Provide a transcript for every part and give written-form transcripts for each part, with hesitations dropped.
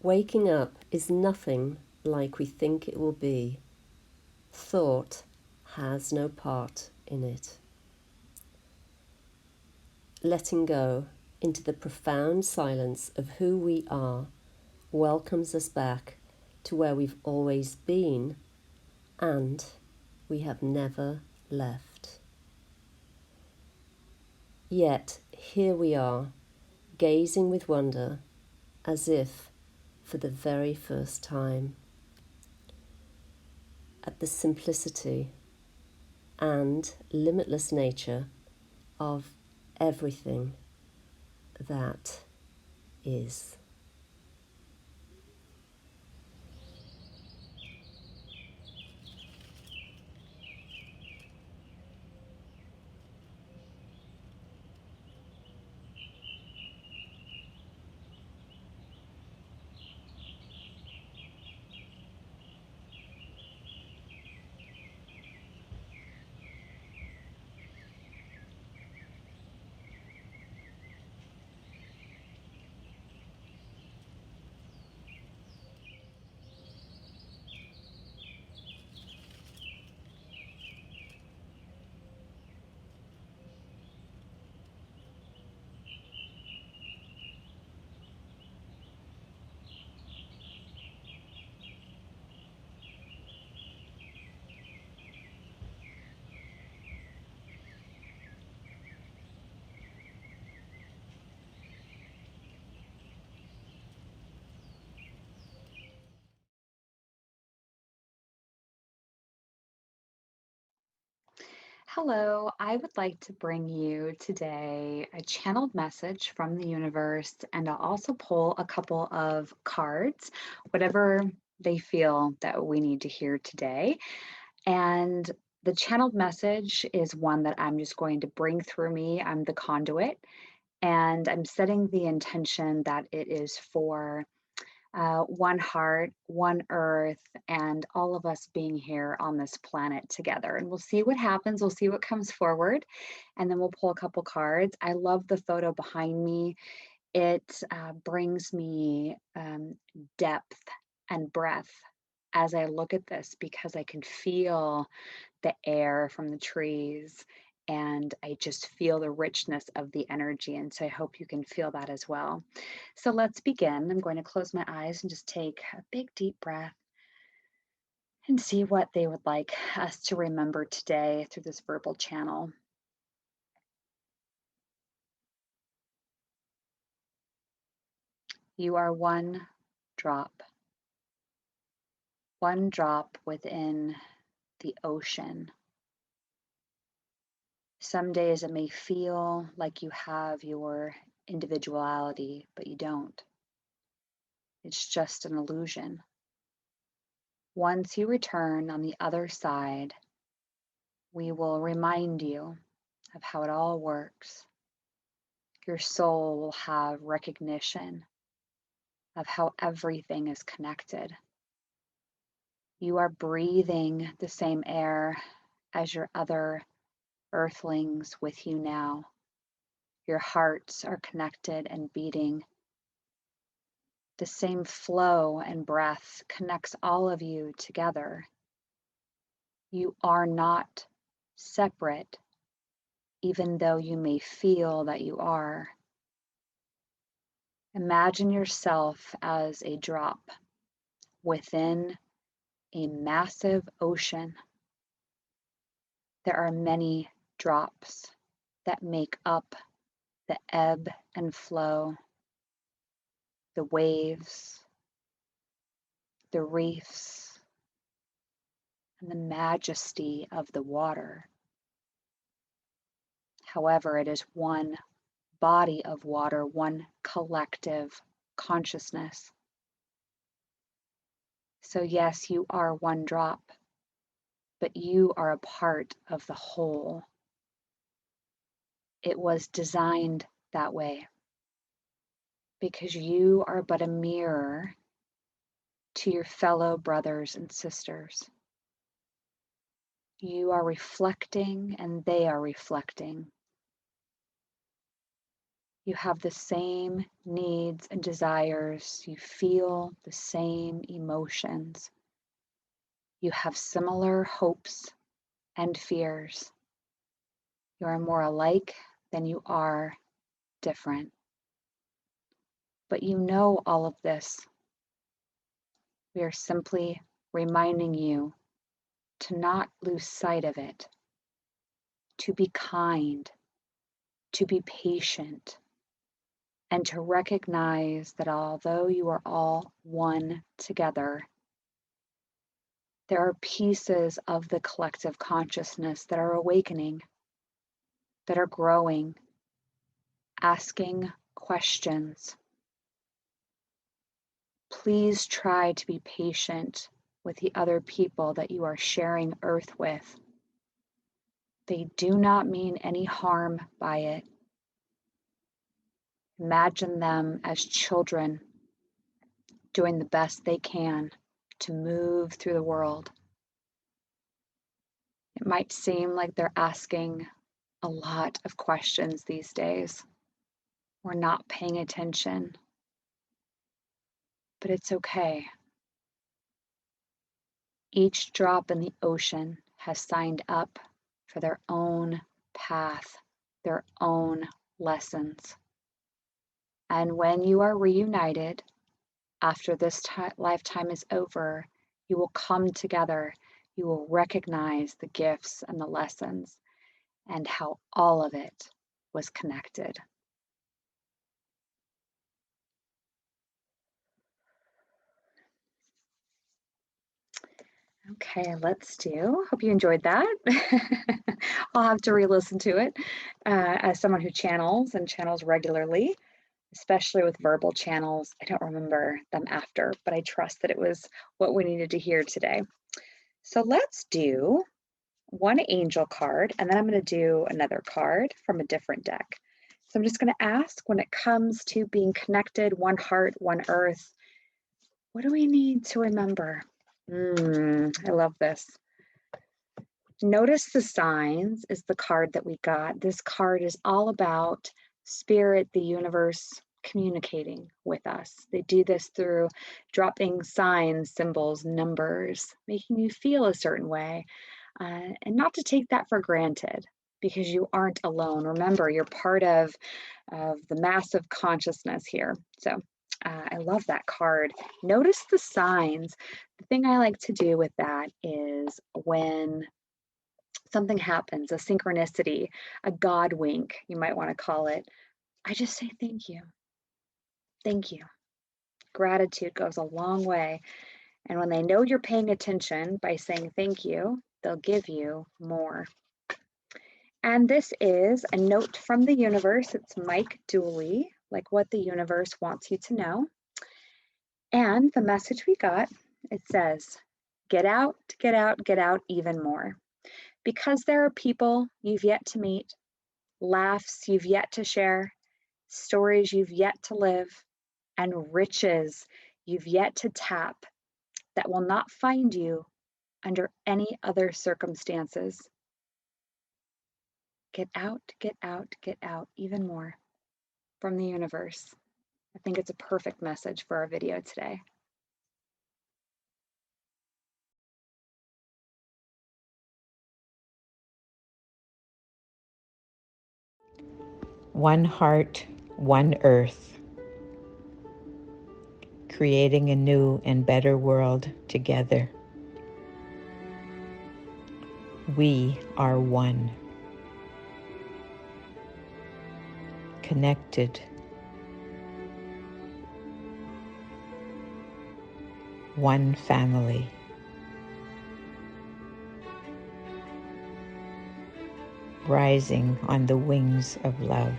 Waking up is nothing like we think it will be. Thought has no part in it. Letting go into the profound silence of who we are welcomes us back to where we've always been and we have never left. Yet here we are, gazing with wonder as if for the very first time at the simplicity and limitless nature of everything that is. Hello, I would like to bring you today a channeled message from the universe, and I'll also pull a couple of cards, whatever they feel that we need to hear today. And the channeled message is one that I'm just going to bring through me. I'm the conduit, and I'm setting the intention that it is for one heart, one earth, and all of us being here on this planet together. And we'll see what happens. We'll see what comes forward. And then we'll pull a couple cards. I love the photo behind me. It brings me depth and breath as I look at this because I can feel the air from the trees and I just feel the richness of the energy. And so I hope you can feel that as well. So let's begin. I'm going to close my eyes and just take a big deep breath and see what they would like us to remember today through this verbal channel. You are one drop within the ocean. Some days it may feel like you have your individuality, but you don't. It's just an illusion. Once you return on the other side, we will remind you of how it all works. Your soul will have recognition of how everything is connected. You are breathing the same air as your other earthlings with you now. Your hearts are connected and beating. The same flow and breath connects all of you together. You are not separate, even though you may feel that you are. Imagine yourself as a drop within a massive ocean. There are many drops that make up the ebb and flow, the waves, the reefs, and the majesty of the water. However, it is one body of water, one collective consciousness. So yes, you are one drop, but you are a part of the whole. It was designed that way because you are but a mirror to your fellow brothers and sisters. You are reflecting and they are reflecting. You have the same needs and desires. You feel the same emotions. You have similar hopes and fears. You are more alike than you are different. But you know all of this. We are simply reminding you to not lose sight of it, to be kind, to be patient, and to recognize that although you are all one together, there are pieces of the collective consciousness that are awakening, that are growing, asking questions. Please try to be patient with the other people that you are sharing earth with. They do not mean any harm by it. Imagine them as children doing the best they can to move through the world. It might seem like they're asking a lot of questions these days. We're not paying attention, but it's okay. Each drop in the ocean has signed up for their own path, their own lessons. And when you are reunited, after this lifetime is over, you will come together. You will recognize the gifts and the lessons and how all of it was connected. Okay, let's do. Hope you enjoyed that. I'll have to re-listen to it as someone who channels and channels regularly, especially with verbal channels. I don't remember them after, but I trust that it was what we needed to hear today. So let's do one angel card, and then I'm going to do another card from a different deck. So I'm just going to ask, when it comes to being connected, one heart, one earth, what do we need to remember? I love this. Notice the signs is the card that we got. This card is all about spirit, the universe communicating with us. They do this through dropping signs, symbols, numbers, making you feel a certain way, and not to take that for granted because you aren't alone. Remember, you're part of the massive consciousness here. So I love that card. Notice the signs. The thing I like to do with that is when something happens, a synchronicity, a God wink, you might want to call it, I just say thank you. Thank you. Gratitude goes a long way. And when they know you're paying attention by saying thank you, they'll give you more. And this is a note from the universe. It's Mike Dooley, like what the universe wants you to know. And the message we got, it says, get out, get out, get out even more. Because there are people you've yet to meet, laughs you've yet to share, stories you've yet to live, and riches you've yet to tap that will not find you under any other circumstances. Get out, get out, get out even more from the universe. I think it's a perfect message for our video today. One heart, one earth, creating a new and better world together. We are one, connected. One family. Rising on the wings of love.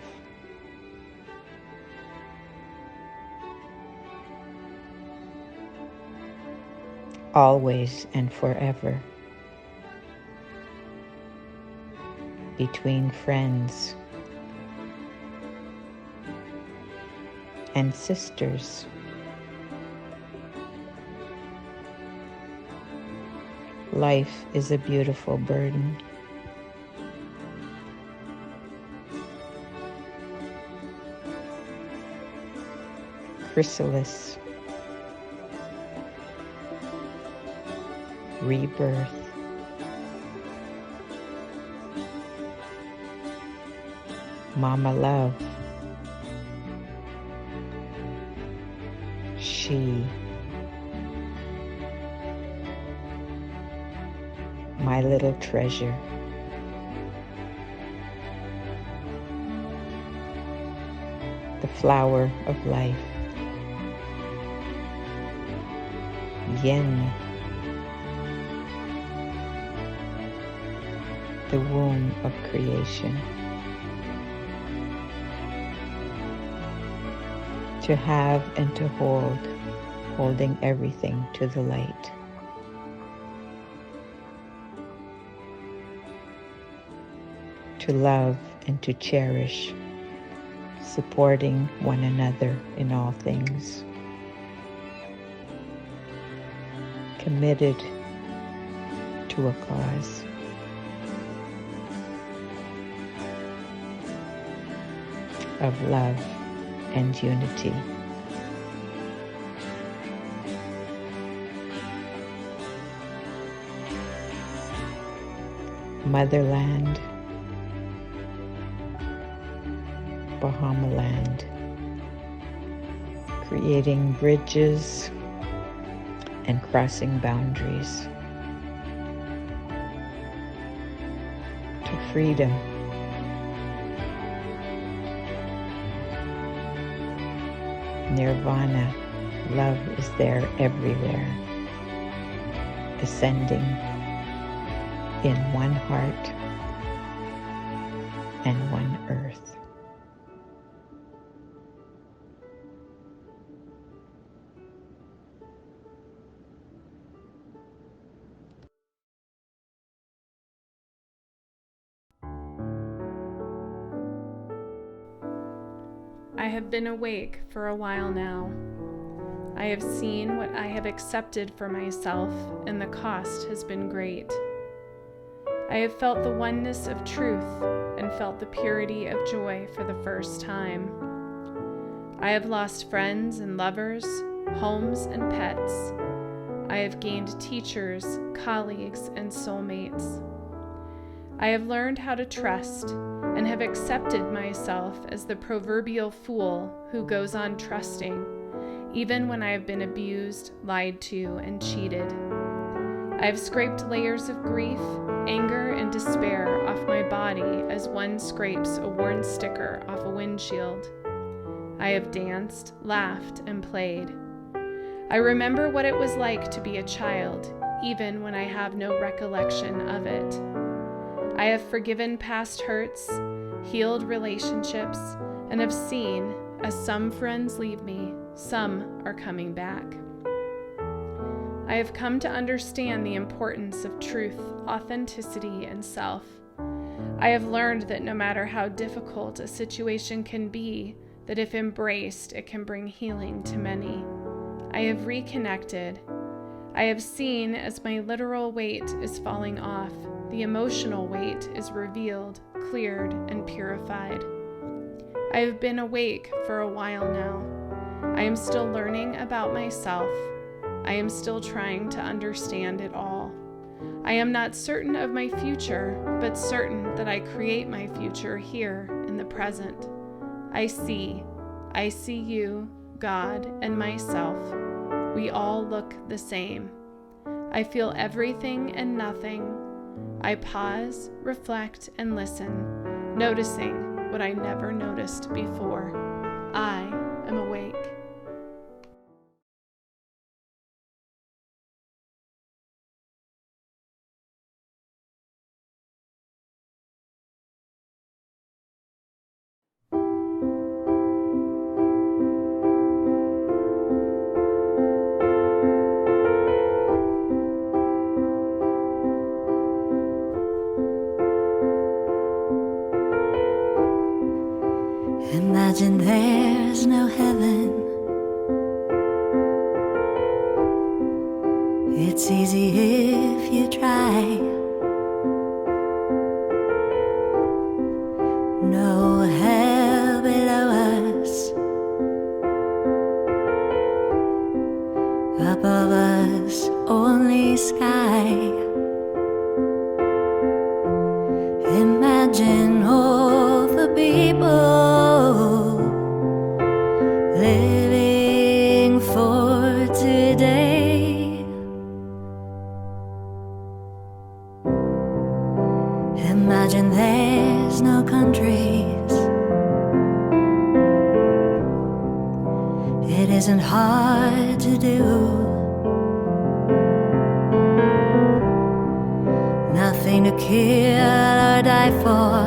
Always and forever. Between friends and sisters. Life is a beautiful burden. chrysalis, rebirth, Mama Love, she, my little treasure, the flower of life, Yin, the womb of creation. To have and to hold, holding everything to the light. To love and to cherish, supporting one another in all things. Committed to a cause. Of love and unity. Motherland, Bahamaland, creating bridges and crossing boundaries to freedom. Nirvana, love is there everywhere, ascending in one heart and one earth. I have been awake for a while now. I have seen what I have accepted for myself, and the cost has been great. I have felt the oneness of truth and felt the purity of joy for the first time. I have lost friends and lovers, homes and pets. I have gained teachers, colleagues, and soulmates. I have learned how to trust and have accepted myself as the proverbial fool who goes on trusting, even when I have been abused, lied to, and cheated. I have scraped layers of grief, anger, and despair off my body as one scrapes a worn sticker off a windshield. I have danced, laughed, and played. I remember what it was like to be a child, even when I have no recollection of it. I have forgiven past hurts, healed relationships, and have seen, as some friends leave me, some are coming back. I have come to understand the importance of truth, authenticity, and self. I have learned that no matter how difficult a situation can be, that if embraced, it can bring healing to many. I have reconnected. I have seen as my literal weight is falling off, the emotional weight is revealed, cleared, and purified. I have been awake for a while now. I am still learning about myself. I am still trying to understand it all. I am not certain of my future, but certain that I create my future here in the present. I see you, God, and myself. We all look the same. I feel everything and nothing. I pause, reflect, and listen, noticing what I never noticed before. I am awake. Imagine there's no heaven. It's easy if you try. No hell below us. Imagine all the people living for today. Imagine there's no countries. It isn't hard to do. Nothing to kill or die for,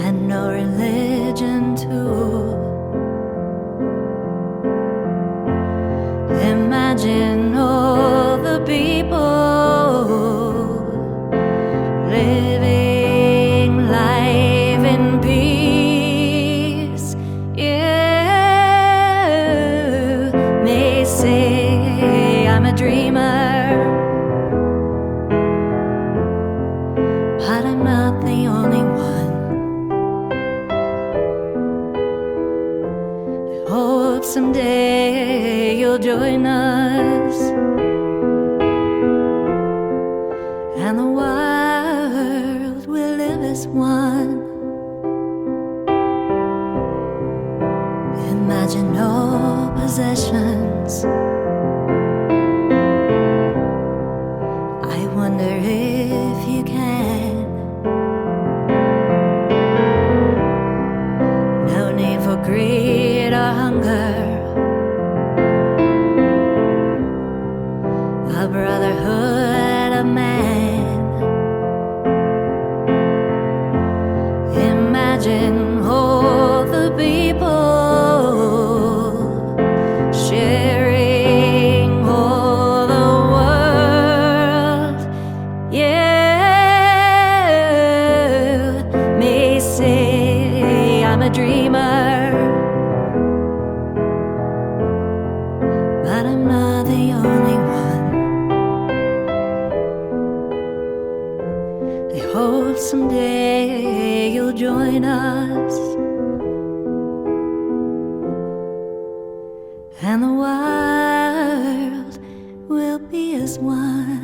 and no religion too. Imagine all the people living life in peace. You may say I'm a dreamer, but I'm not the only one. I hope someday you'll join us, and the world will live as one. Imagine no possessions. I wonder if you can. No need for greed or hunger. A brotherhood of man. Imagine all the people sharing all the world. You may say I'm a dreamer, but I'm not the only one. I hope someday you'll join us, and the world will be as one.